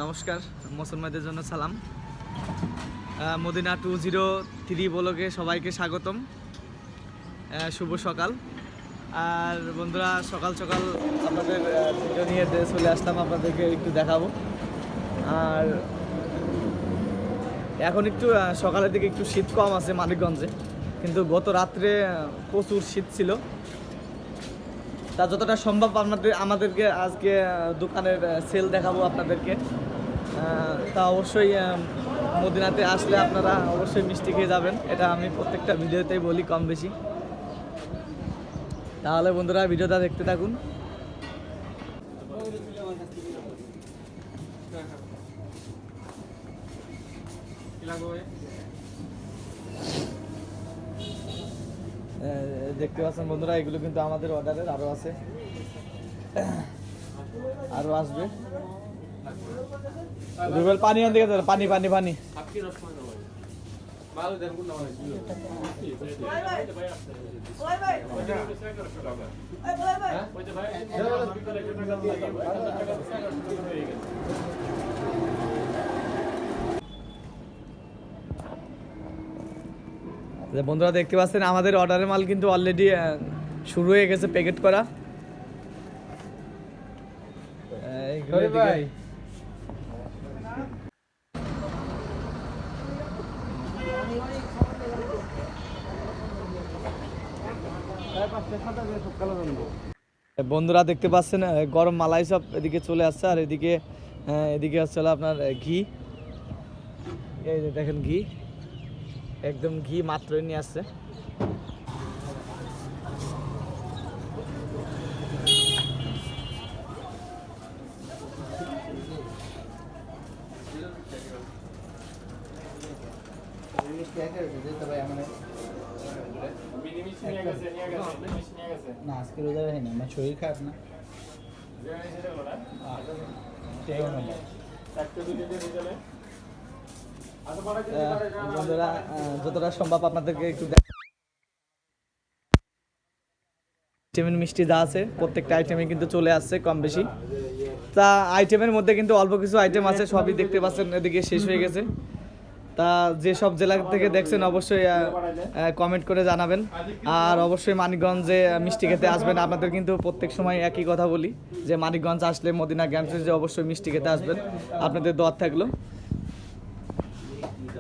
নমস্কার, মুসলমানদের জন্য সালাম। মদিনা 203 ব্লগে সবাইকে স্বাগতম। শুভ সকাল। আর বন্ধুরা, সকাল সকাল আপনাদের ভিডিও নিয়ে চলে আসলাম, আপনাদেরকে একটু দেখাবো। আর এখন একটু সকালের দিকে একটু শীত কম আছে মানিকগঞ্জে, কিন্তু গত রাত্রে প্রচুর শীত ছিল। তা যতটা সম্ভব আমাদেরকে আজকে দোকানের সেল দেখাবো আপনাদেরকে। তা অবশ্যই মদিনাতে আসলে আপনারা অবশ্যই মিষ্টি খেয়ে যাবেন, এটা আমি প্রত্যেকটা ভিডিওতেই বলি কম বেশি। তাহলে বন্ধুরা ভিডিওটা দেখতে থাকুন। দেখতে পাচ্ছেন বন্ধুরা, এগুলো কিন্তু আমাদের অর্ডারের আরো আছে, আরো আসবে। রুবেল পানি আনতে গেছে, পানি পানি পানি। বন্ধুরা দেখতে পাচ্ছেন আমাদের অর্ডারের মাল কিন্তু অলরেডি শুরু হয়ে গেছে প্যাকেট করা। বন্ধুরা দেখতে পাচ্ছেন গরম মালাই সব এদিকে চলে আসছে, আর এদিকে হচ্ছে আপনার ঘি। এই যে দেখেন ঘি, একদম ঘি মাত্রই নিয়ে আসছে। না আজকে রোজা হয় না, আমার শরীর খারাপ না। বন্ধুরা যতটা সম্ভব আপনাদেরকে একটু আইটেমের মিষ্টি যা আছে প্রত্যেকটা আইটেমে কিন্তু চলে আসছে কম বেশি। তা আইটেমের মধ্যে কিন্তু অল্প কিছু আইটেম আছে, সবই দেখতে পাচ্ছেন এদিকে শেষ হয়ে গেছে। তা যে সব জেলা থেকে দেখছেন অবশ্যই কমেন্ট করে জানাবেন। আর অবশ্যই মানিকগঞ্জে মিষ্টি খেতে আসবেন। আপনাদের কিন্তু প্রত্যেক সময় একই কথা বলি যে মানিকগঞ্জ আসলে মদিনা গ্যামসে অবশ্যই মিষ্টি খেতে আসবেন, আপনাদের দোয়া থাকলো।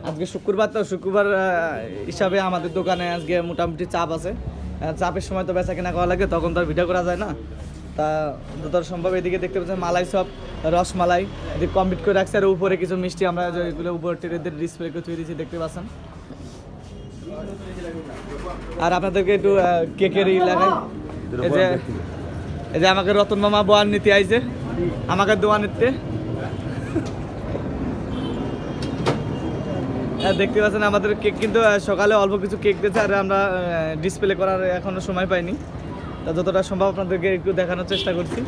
আজকে শুক্রবার, তো শুক্রবার হিসাবে আমাদের দোকানে আজকে মোটামুটি চাপ আছে। চাপের সময় তো বেচা কেনা করা লাগে, তখন তো আর ভিডিও করা যায় না। তা যতটা সম্ভব এদিকে দেখতে পাচ্ছেন মালাই সব, রসমালাই এদিকে কমপ্লিট করে রাখছে। আর উপরে কিছু মিষ্টি আমরা এগুলো উপরে টেরেদের ডিসপ্লে করে তৈরি দিয়েছি, দেখতে পাচ্ছেন। আর আপনাদেরকে একটু কেকের লাগাই। এই যে আমাকে রতন মামা বোয়ার নিতে আইছে, আমাকে দোয়া নিতে। দেখতে পাচ্ছেন আমাদের কেক কিন্তু সকালে অল্প কিছু কেক দিয়েছে, আর আমরা ডিসপ্লে করার এখনো সময় পাইনি। তা যতটা সম্ভব আপনাদেরকে একটু দেখানোর চেষ্টা করছি।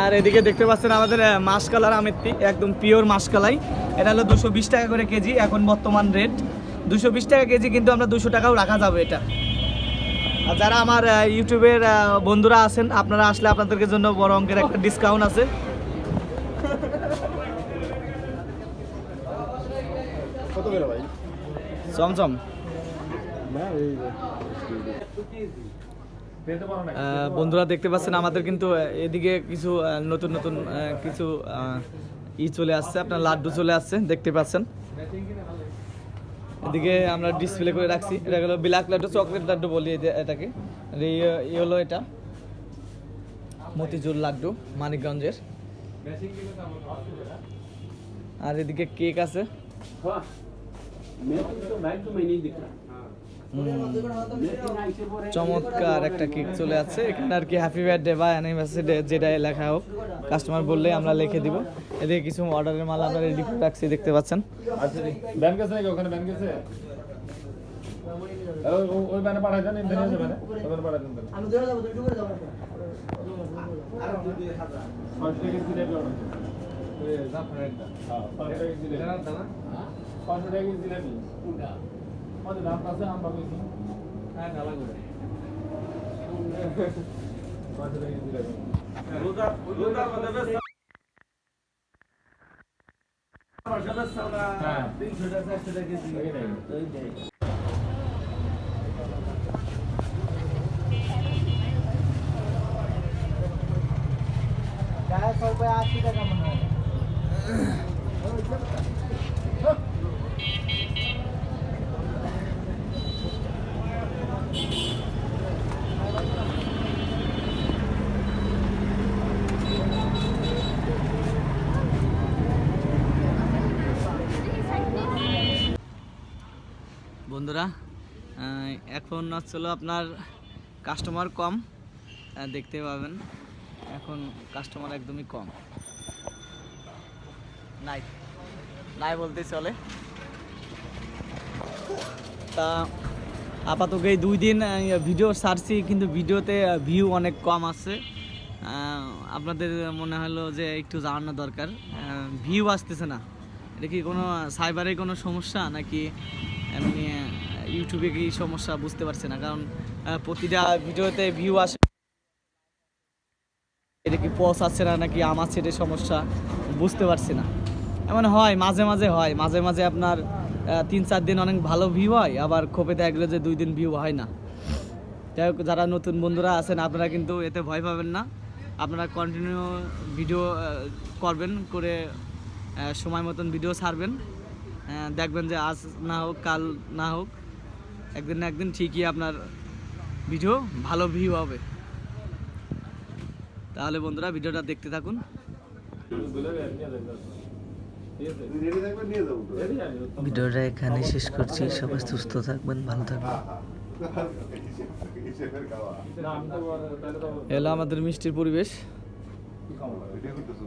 আর এদিকে দেখতে পাচ্ছেন আমাদের মাসকালার আমেত্তি, একদম পিওর মাসকালাই। এটা হলো 220 টাকা করে কেজি এখন বর্তমান রেট, 220 টাকা কেজি, কিন্তু আমরা 200 টাকাও রাখা যাবে এটা। আর যারা আমার ইউটিউবের বন্ধুরা আছেন, আপনারা আসলে আপনাদেরকে জন্য বড় অঙ্কের একটা ডিসকাউন্ট আছে। চমচম বন্ধুরা দেখতে পাচ্ছেন আমাদের কিন্তু এদিকে কিছু নতুন নতুন কিছু চলে আসছে, আপনার লাড্ডু চলে আসছে, দেখতে পাচ্ছেন। এদিকে আমরা ডিসপ্লে করে রাখছি, এটা হলো ব্ল্যাক লাড্ডু, চকলেট লাড্ডু বলি এটাকে। হলো এটা মতিচুর লাড্ডু মানিকগঞ্জের। আর এদিকে কেক আছে, চমৎকার একটা কেক চলে আসছে এখানে আর কি। হ্যাপি বার্থডে বা অ্যানিভার্সারি যেটাই লেখা হোক, কাস্টমার বললে আমরা লিখে দিব। এদিকে কিছু অর্ডারের মাল আমরা রেডি করে রাখছি, দেখতে পাচ্ছেন। বন্ধুরা এখন হচ্ছিল আপনার কাস্টমার কম, দেখতে পাবেন এখন কাস্টমার একদমই কম, নাই নাই বলতে চলে। তা আপাতত এই 2 দিন ভিডিও ছাড়ছি, কিন্তু ভিডিওতে ভিউ অনেক কম আছে। আপনাদের মনে হলো যে একটু জানানো দরকার, ভিউ আসতেছে না। এটা কি কোনো সাইবারে কোনো সমস্যা নাকি এমনি ইউটিউবে কি সমস্যা বুঝতে পারছি না, কারণ প্রতিটা ভিডিওতে ভিউ আসে। এটা কি পজ আসছে না নাকি আমার সেটের সমস্যা বুঝতে পারছি না। এমন হয় মাঝে মাঝে, হয় মাঝে মাঝে আপনার 3-4 দিন অনেক ভালো ভিউ হয়, আবার খোপে দেখলে যে 2 দিন ভিউ হয় না। যাই হোক, যারা নতুন বন্ধুরা আছেন আপনারা কিন্তু এতে ভয় পাবেন না, আপনারা কন্টিনিউ ভিডিও করবেন, করে সময় মতন ভিডিও ছাড়বেন। দেখবেন যে আজ না হোক কাল না হোক একদিন না একদিন ঠিকই আপনার ভিডিও ভালো ভিউ হবে। তাহলে বন্ধুরা ভিডিওটা দেখতে থাকুন। ভিডিওটা এখানে শেষ করছি। সবাই সুস্থ থাকবেন, ভালো থাকবেন। এলো আমাদের মিষ্টির পরিবেশ। এটা করতেছো